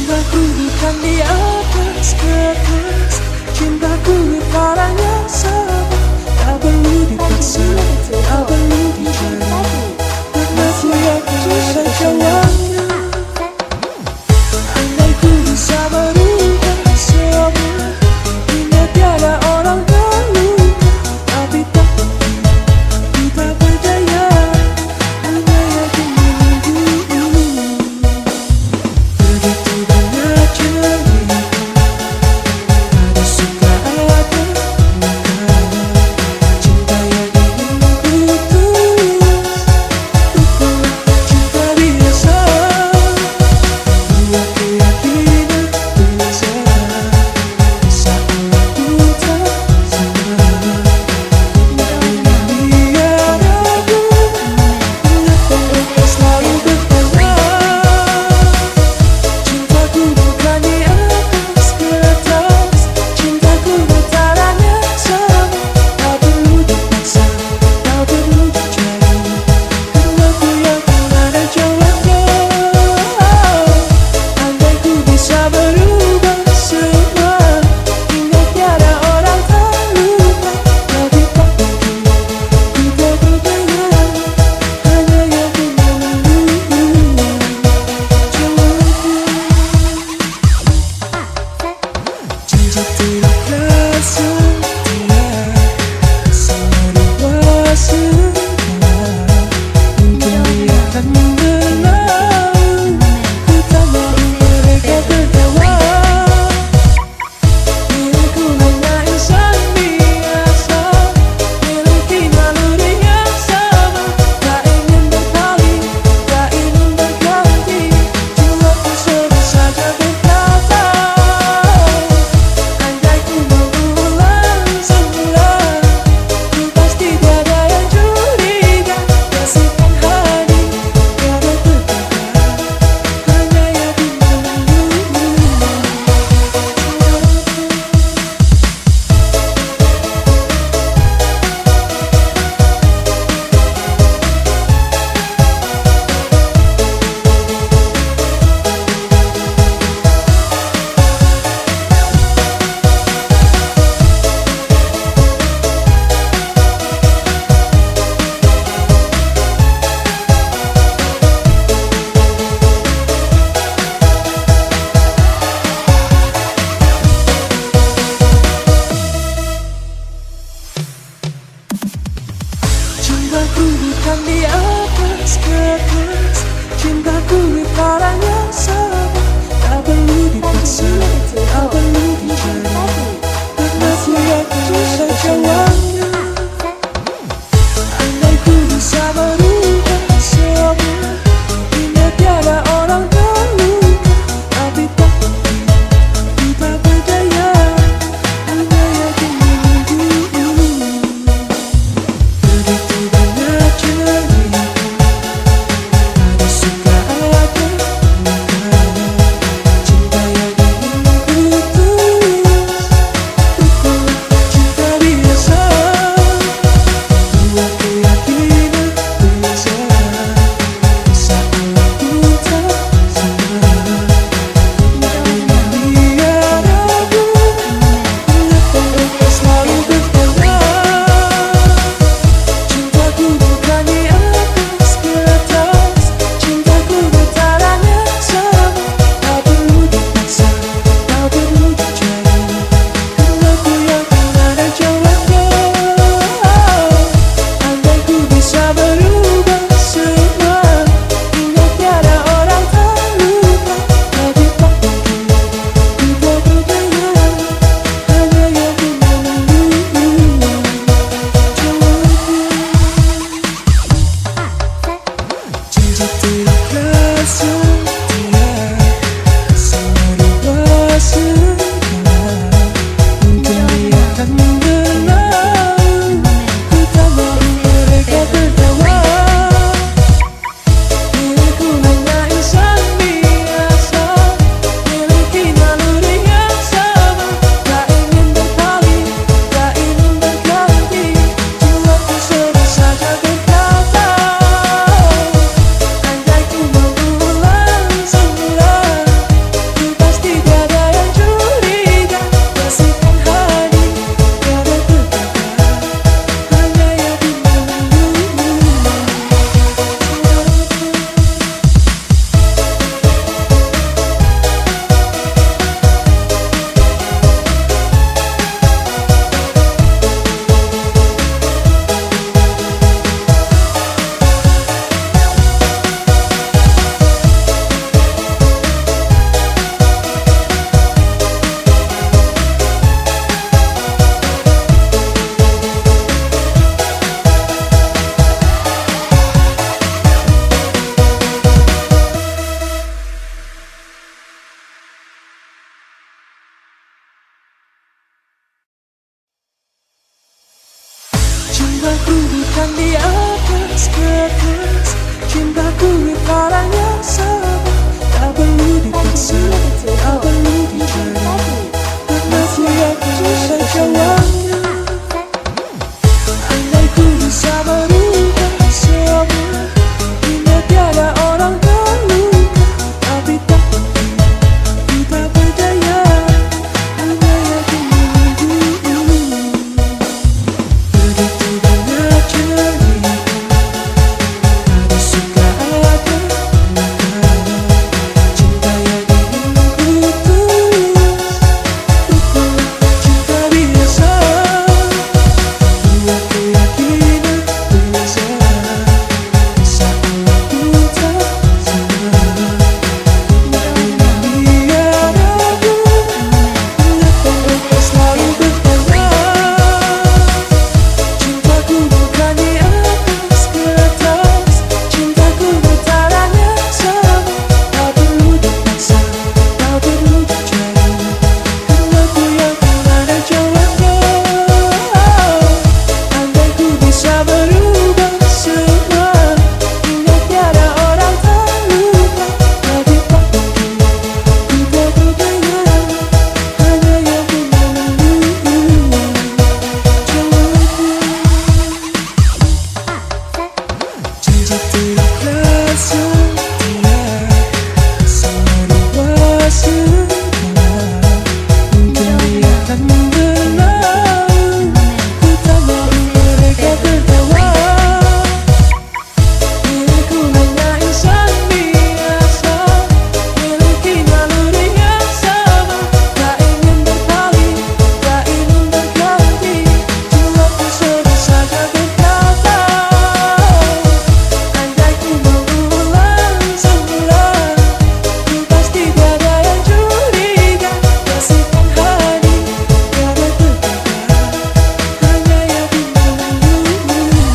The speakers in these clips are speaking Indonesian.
Cintaku bukan di atas kertas, cintaku di barang yang sama. Tak perlu dipaksa, tak perlu dicari, karena ku yakin ada jawabnya. Andai ku bisa berubah semua, hingga tiada orang terluka, tapi tak mungkin, ku tak berdaya, hanya yakin menunggu. Begitu banyak cerita, ada suka ada duka, cinta yang ingin ku tulis karangnya sama, tak perlu dipaksa, tak perlu dicari, karena ku yakin ada jawabannya. Andai ku bisa merubah semua, hingga tiada orang terluka, tapi tak mungkin, ku tak berdaya, hanya yakin menunggu. Begitu banyak cerita, ada suka ada luka, cinta yang ingin ku tulis, bukanlah cinta biasa. Buat keyakinan bisa, saat waktu tak sama, biar aku mengapa engkau selalu bertanya. Cintaku bukan di atas kertas, cintaku getarannya sama, tak perlu dipaksa, tak perlu dicari, karena ku yakin ada jawabannya. Andai ku bisa berubah semua, hingga tiada orang terluka, tapi tak mungkin, ku tak berdaya, hanya yakin menunggu jawabannya. Janji terikhlas setia, semua segala, mungkin dia akan berlalu, ku tak mau mereka tertawa. Diriku hanya insan biasa, miliki naluri yang sama, tak ingin berpaling, tak ingin berganti, jiwaku sedang saja berkata. Andai ku mengulang semula, ku pasti tiada yang curiga, bersihkan hati, tiada terduga, hanya yakin menunggu.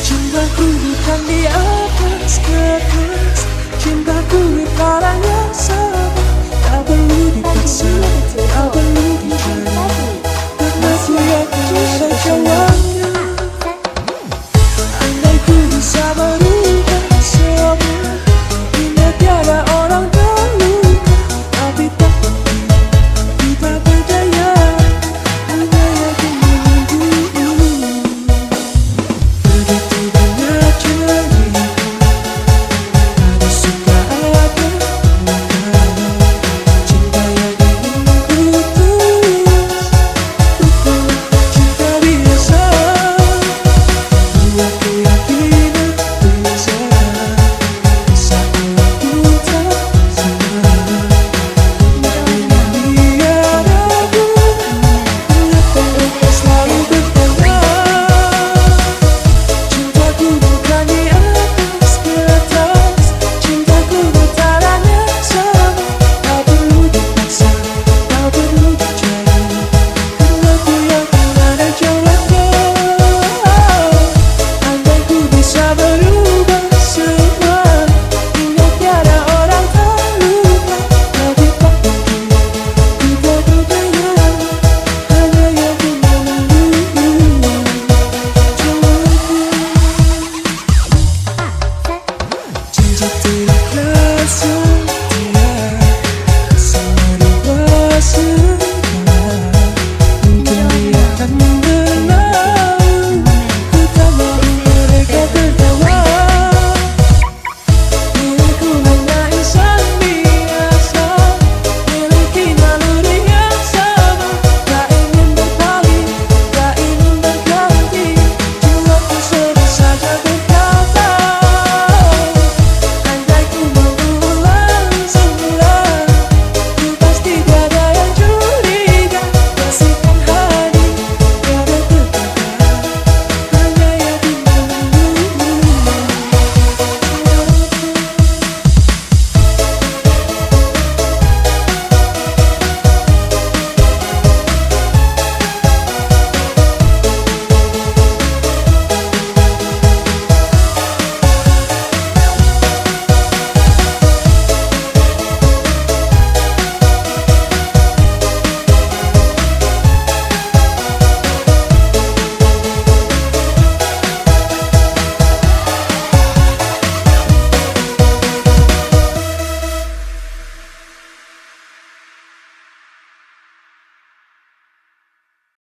Cintaku bukan di atas kertas, cintaku getarannya sama, tak perlu dipaksa, tak perlu dicari, karena ku yakin ada jawabannya.